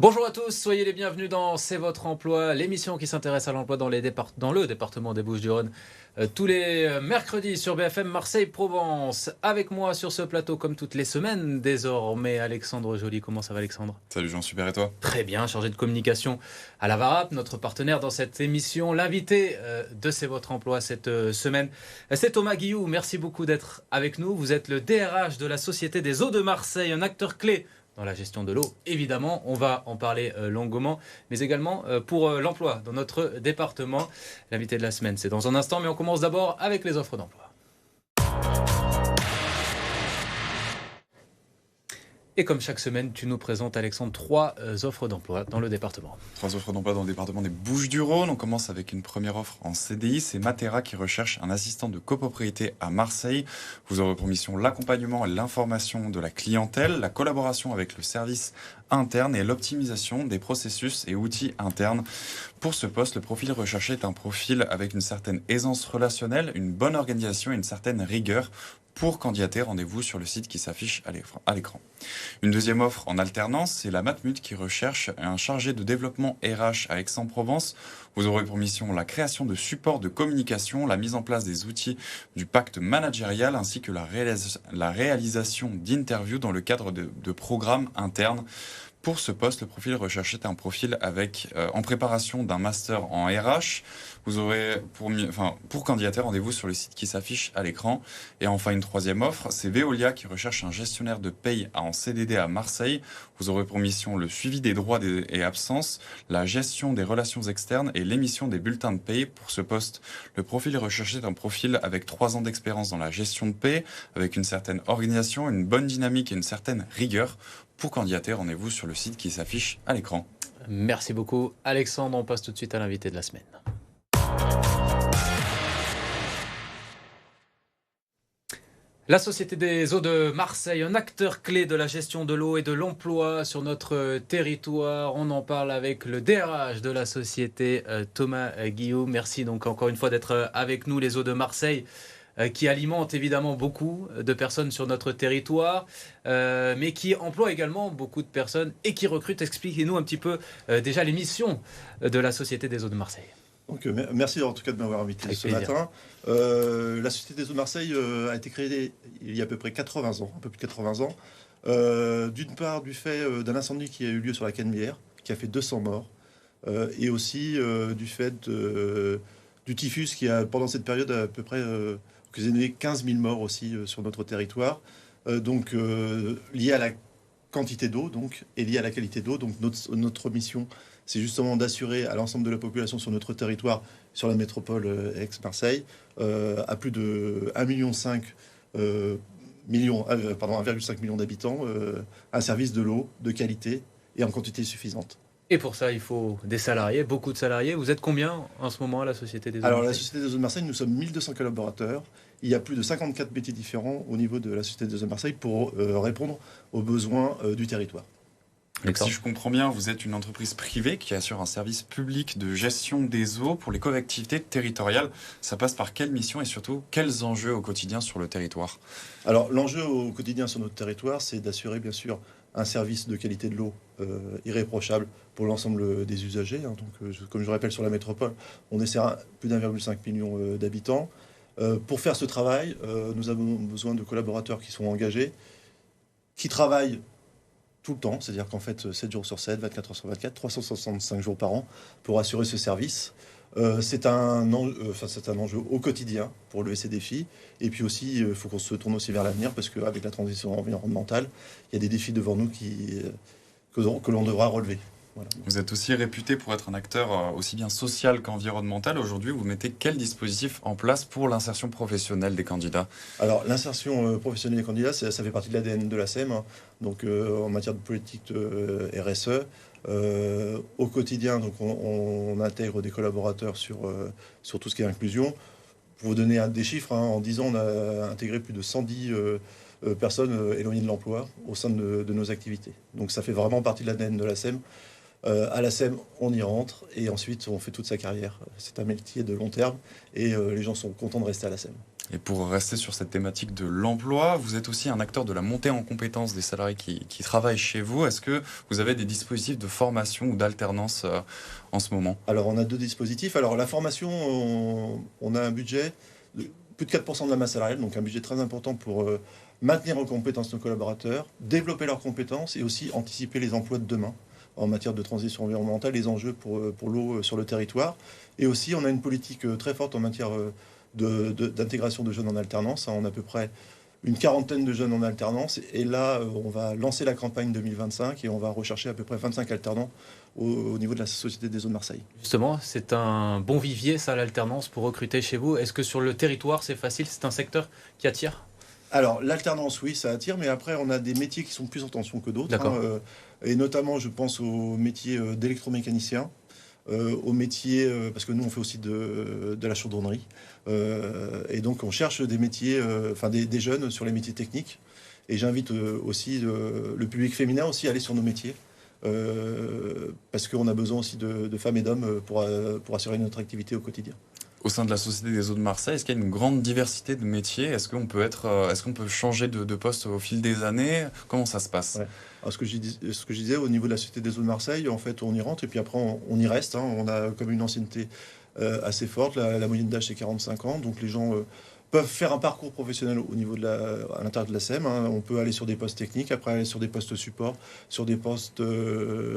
Bonjour à tous, soyez les bienvenus dans C'est votre emploi, l'émission qui s'intéresse à l'emploi dans le département des Bouches-du-Rhône, tous les mercredis sur BFM Marseille-Provence. Avec moi sur ce plateau, comme toutes les semaines désormais, Alexandre Joly. Comment ça va, Alexandre ? Salut Jean, super, et toi ? Très bien, chargé de communication à la VARAP, notre partenaire dans cette émission. L'invité de C'est votre emploi cette semaine, c'est Thomas Guillou. Merci beaucoup d'être avec nous. Vous êtes le DRH de la Société des Eaux de Marseille, un acteur clé dans la gestion de l'eau, évidemment, on va en parler longuement, mais également pour l'emploi dans notre département. L'invité de la semaine, c'est dans un instant, mais on commence d'abord avec les offres d'emploi. Et comme chaque semaine, tu nous présentes, Alexandre, 3 offres d'emploi dans le département. 3 offres d'emploi dans le département des Bouches-du-Rhône. On commence avec une première offre en CDI. C'est Matera qui recherche un assistant de copropriété à Marseille. Vous aurez pour mission l'accompagnement et l'information de la clientèle, la collaboration avec le service interne et l'optimisation des processus et outils internes. Pour ce poste, le profil recherché est un profil avec une certaine aisance relationnelle, une bonne organisation et une certaine rigueur. Pour candidater, rendez-vous sur le site qui s'affiche à l'écran. Une deuxième offre en alternance, c'est la Matmut qui recherche un chargé de développement RH à Aix-en-Provence. Vous aurez pour mission la création de supports de communication, la mise en place des outils du pacte managérial ainsi que la réalisation d'interviews dans le cadre de programmes internes. Pour ce poste, le profil recherché est un profil avec en préparation d'un master en RH. Vous aurez pour candidater, rendez-vous sur le site qui s'affiche à l'écran. Et enfin, une troisième offre, c'est Veolia qui recherche un gestionnaire de paye en CDD à Marseille. Vous aurez pour mission le suivi des droits et absences, la gestion des relations externes et l'émission des bulletins de paye. Pour ce poste, le profil recherché est un profil avec 3 ans d'expérience dans la gestion de paye, avec une certaine organisation, une bonne dynamique et une certaine rigueur. Pour candidater, rendez-vous sur le site qui s'affiche à l'écran. Merci beaucoup, Alexandre. On passe tout de suite à l'invité de la semaine. La Société des Eaux de Marseille, un acteur clé de la gestion de l'eau et de l'emploi sur notre territoire. On en parle avec le DRH de la société, Thomas Guillou. Merci donc encore une fois d'être avec nous, les Eaux de Marseille, qui alimentent évidemment beaucoup de personnes sur notre territoire, mais qui emploient également beaucoup de personnes et qui recrutent. Expliquez-nous un petit peu déjà les missions de la Société des Eaux de Marseille. Donc, merci en tout cas de m'avoir invité Avec ce plaisir. matin. La Société des Eaux de Marseille a été créée il y a à peu près 80 ans, un peu plus de 80 ans. D'une part du fait d'un incendie qui a eu lieu sur la Canebière, qui a fait 200 morts, et aussi du fait du typhus qui a, pendant cette période, à peu près occasionné 15 000 morts aussi sur notre territoire. Lié à la quantité d'eau et lié à la qualité d'eau. Donc notre mission, c'est justement d'assurer à l'ensemble de la population sur notre territoire, sur la métropole Aix-Marseille, à plus de 1,5 million d'habitants, un service de l'eau de qualité et en quantité suffisante. Et pour ça, il faut des salariés, beaucoup de salariés. Vous êtes combien en ce moment à la Société des Eaux de Alors, la Marseille ? Société des Eaux de Marseille, nous sommes 1200 collaborateurs. Il y a plus de 54 métiers différents au niveau de la Société des Eaux de Marseille pour répondre aux besoins du territoire. Donc, si je comprends bien, vous êtes une entreprise privée qui assure un service public de gestion des eaux pour les collectivités territoriales. Ça passe par quelle mission et surtout quels enjeux au quotidien sur le territoire ? Alors, l'enjeu au quotidien sur notre territoire, c'est d'assurer bien sûr un service de qualité de l'eau irréprochable pour l'ensemble des usagers. Comme je rappelle, sur la métropole, on est plus d'1,5 million d'habitants. Pour faire ce travail, nous avons besoin de collaborateurs qui sont engagés, qui travaillent tout le temps, c'est-à-dire qu'en fait, 7 jours sur 7, 24 heures sur 24, 365 jours par an pour assurer ce service. C'est un enjeu au quotidien pour le SCDFI. Et puis aussi, il faut qu'on se tourne aussi vers l'avenir parce qu'avec la transition environnementale, il y a des défis devant nous que l'on devra relever. Voilà. Vous êtes aussi réputé pour être un acteur aussi bien social qu'environnemental. Aujourd'hui, vous mettez quel dispositif en place pour l'insertion professionnelle des candidats ? Alors, l'insertion professionnelle des candidats, ça fait partie de l'ADN de la SEM. En matière de politique de RSE, au quotidien, on intègre des collaborateurs sur tout ce qui est inclusion. Pour vous donner des chiffres, en 10 ans, on a intégré plus de 110 personnes éloignées de l'emploi au sein de nos activités. Donc, ça fait vraiment partie de l'ADN de la SEM. À la SEM, on y rentre et ensuite on fait toute sa carrière. C'est un métier de long terme et les gens sont contents de rester à la SEM. Et pour rester sur cette thématique de l'emploi, vous êtes aussi un acteur de la montée en compétences des salariés qui travaillent chez vous. Est-ce que vous avez des dispositifs de formation ou d'alternance en ce moment? Alors, on a 2 dispositifs. Alors, la formation, on a un budget de plus de 4% de la masse salariale, donc un budget très important pour maintenir en compétence nos collaborateurs, développer leurs compétences et aussi anticiper les emplois de demain en matière de transition environnementale, les enjeux pour l'eau sur le territoire. Et aussi, on a une politique très forte en matière d'intégration de jeunes en alternance. On a à peu près une quarantaine de jeunes en alternance. Et là, on va lancer la campagne 2025 et on va rechercher à peu près 25 alternants au niveau de la Société des eaux de Marseille. Justement, c'est un bon vivier, ça, l'alternance, pour recruter chez vous. Est-ce que sur le territoire, c'est facile? C'est un secteur qui attire? Alors, l'alternance, oui, ça attire, mais après, on a des métiers qui sont plus en tension que d'autres. D'accord. Et notamment, je pense aux métiers d'électromécanicien, aux métiers, parce que nous, on fait aussi de la chaudronnerie. Et donc, on cherche des métiers, des jeunes sur les métiers techniques. Et j'invite aussi le public féminin aussi à aller sur nos métiers. Parce qu'on a besoin aussi de femmes et d'hommes pour assurer notre activité au quotidien. Au sein de la Société des eaux de Marseille, est-ce qu'il y a une grande diversité de métiers? Est-ce qu'on peut changer de poste au fil des années? Comment ça se passe? Ouais. Alors, ce que je disais, au niveau de la Société des eaux de Marseille, en fait, on y rentre et puis après, on y reste. On a comme une ancienneté assez forte. La moyenne d'âge, c'est 45 ans. Donc, les gens peuvent faire un parcours professionnel au niveau à l'intérieur de la SEM. On peut aller sur des postes techniques, après aller sur des postes support, sur des postes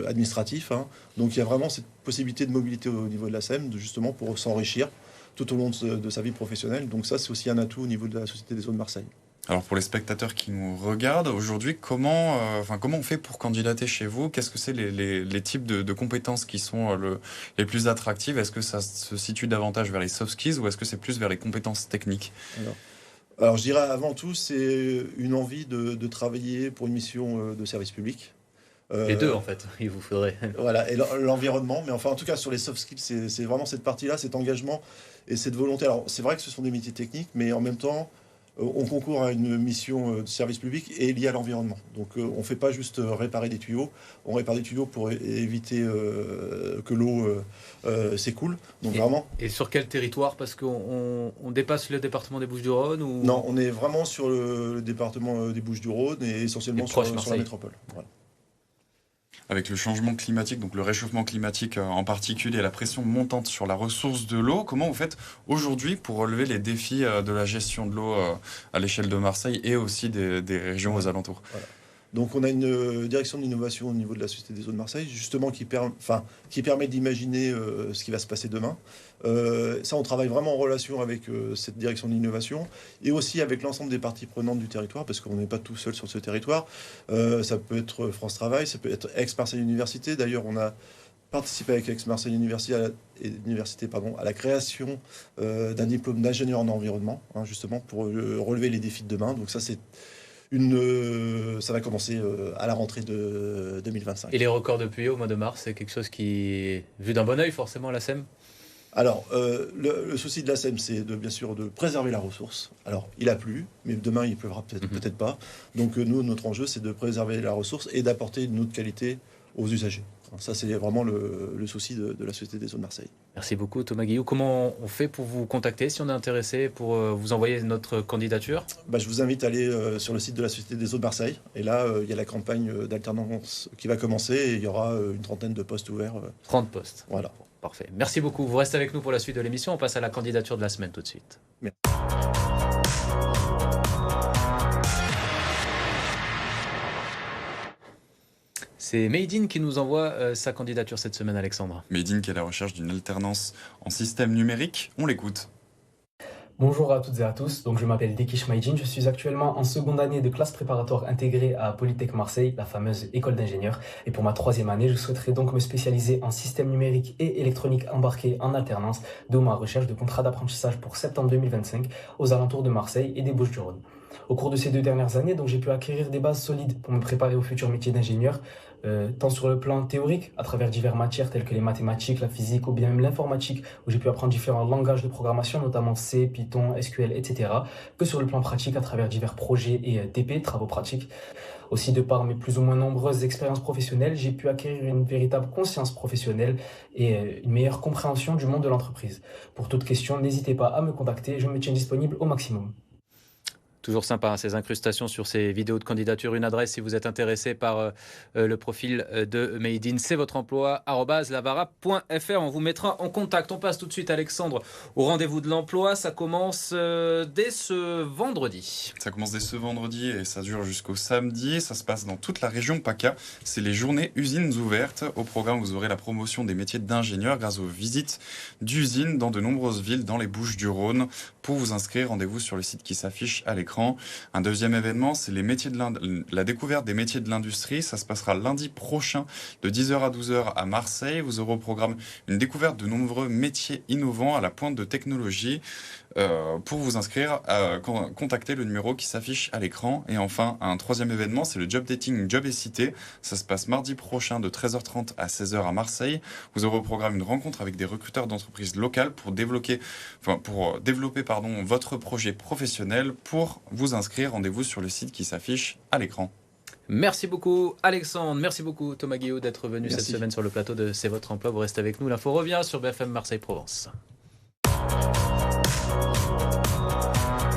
administratifs. Donc, il y a vraiment cette possibilité de mobilité au niveau de la SEM, justement pour s'enrichir tout au long de sa vie professionnelle. Donc ça, c'est aussi un atout au niveau de la Société des eaux de Marseille. Alors pour les spectateurs qui nous regardent aujourd'hui, comment on fait pour candidater chez vous? Qu'est-ce que c'est les types de compétences qui sont les plus attractives? Est-ce que ça se situe davantage vers les soft skills ou est-ce que c'est plus vers les compétences techniques? Alors je dirais avant tout, c'est une envie de travailler pour une mission de service public. Les deux, en fait, il vous faudrait. Voilà, et l'environnement. Mais enfin, en tout cas, sur les soft skills, c'est vraiment cette partie-là, cet engagement et cette volonté. Alors, c'est vrai que ce sont des métiers techniques, mais en même temps, on concourt à une mission de service public et liée à l'environnement. Donc, on ne fait pas juste réparer des tuyaux, on répare des tuyaux pour éviter que l'eau s'écoule. Donc, vraiment. Et sur quel territoire? Parce qu'on dépasse le département des Bouches-du-Rhône ou... Non, on est vraiment sur le département des Bouches-du-Rhône et essentiellement sur la métropole. Voilà. Avec le changement climatique, donc le réchauffement climatique en particulier, et la pression montante sur la ressource de l'eau, comment vous faites aujourd'hui pour relever les défis de la gestion de l'eau à l'échelle de Marseille et aussi des régions aux alentours? Voilà. Donc on a une direction de l'innovation au niveau de la Société des eaux de Marseille, justement qui permet d'imaginer ce qui va se passer demain. Ça, on travaille vraiment en relation avec cette direction de l'innovation et aussi avec l'ensemble des parties prenantes du territoire, parce qu'on n'est pas tout seul sur ce territoire. Ça peut être France Travail, ça peut être Aix-Marseille Université. D'ailleurs, on a participé avec Aix-Marseille Université à la création d'un diplôme d'ingénieur en environnement, justement pour relever les défis de demain. Donc ça, ça va commencer à la rentrée de 2025. Et les records de pluie au mois de mars, c'est quelque chose qui est vu d'un bon oeil, forcément, la SEM? Alors, le souci de la SEM, c'est bien sûr de préserver la ressource. Alors, il a plu, mais demain, il pleuvra peut-être pas. Donc, nous, notre enjeu, c'est de préserver la ressource et d'apporter une autre qualité aux usagers. Ça, c'est vraiment le souci de la Société des eaux de Marseille. Merci beaucoup, Thomas Guillou. Comment on fait pour vous contacter si on est intéressé, pour vous envoyer notre candidature? Je vous invite à aller sur le site de la Société des eaux de Marseille. Et là, il y a la campagne d'alternance qui va commencer et il y aura une trentaine de postes ouverts. 30 postes. Voilà. Parfait. Merci beaucoup. Vous restez avec nous pour la suite de l'émission. On passe à la candidature de la semaine tout de suite. Merci. C'est Made in qui nous envoie sa candidature cette semaine, Alexandre. Made in qui est à la recherche d'une alternance en système numérique. On l'écoute. Bonjour à toutes et à tous, donc je m'appelle Dekish Maïdine, je suis actuellement en seconde année de classe préparatoire intégrée à Polytech Marseille, la fameuse école d'ingénieurs. Et pour ma troisième année, je souhaiterais donc me spécialiser en système numérique et électronique embarquée en alternance, d'où ma recherche de contrat d'apprentissage pour septembre 2025 aux alentours de Marseille et des Bouches-du-Rhône. Au cours de ces 2 dernières années, donc, j'ai pu acquérir des bases solides pour me préparer au futur métier d'ingénieur, tant sur le plan théorique, à travers diverses matières telles que les mathématiques, la physique ou bien même l'informatique, où j'ai pu apprendre différents langages de programmation, notamment C, Python, SQL, etc., que sur le plan pratique, à travers divers projets et TP, travaux pratiques. Aussi, de par mes plus ou moins nombreuses expériences professionnelles, j'ai pu acquérir une véritable conscience professionnelle et une meilleure compréhension du monde de l'entreprise. Pour toute question, n'hésitez pas à me contacter, je me tiens disponible au maximum. Toujours sympa, ces incrustations sur ces vidéos de candidature. Une adresse si vous êtes intéressé par le profil de Made in, c'est votre emploi, @lavara.fr. On vous mettra en contact. On passe tout de suite, Alexandre, au rendez-vous de l'emploi. Ça commence dès ce vendredi. Ça commence dès ce vendredi et ça dure jusqu'au samedi. Ça se passe dans toute la région PACA. C'est les journées usines ouvertes. Au programme, vous aurez la promotion des métiers d'ingénieur grâce aux visites d'usines dans de nombreuses villes dans les Bouches-du-Rhône. Pour vous inscrire, rendez-vous sur le site qui s'affiche à l'écran. Un deuxième événement, c'est la découverte des métiers de l'industrie. Ça se passera lundi prochain de 10h à 12h à Marseille. Vous aurez au programme une découverte de nombreux métiers innovants à la pointe de technologie. Pour vous inscrire, contactez le numéro qui s'affiche à l'écran. Et enfin, un troisième événement, c'est le Job Dating Job et Cité. Ça se passe mardi prochain de 13h30 à 16h à Marseille. Vous aurez au programme une rencontre avec des recruteurs d'entreprises locales pour développer votre projet professionnel. Pour vous inscrire, rendez-vous sur le site qui s'affiche à l'écran. Merci beaucoup Alexandre, merci beaucoup Thomas Guillot d'être venu Merci. cette semaine sur le plateau de C'est votre emploi. Vous restez avec nous, l'info revient sur BFM Marseille Provence.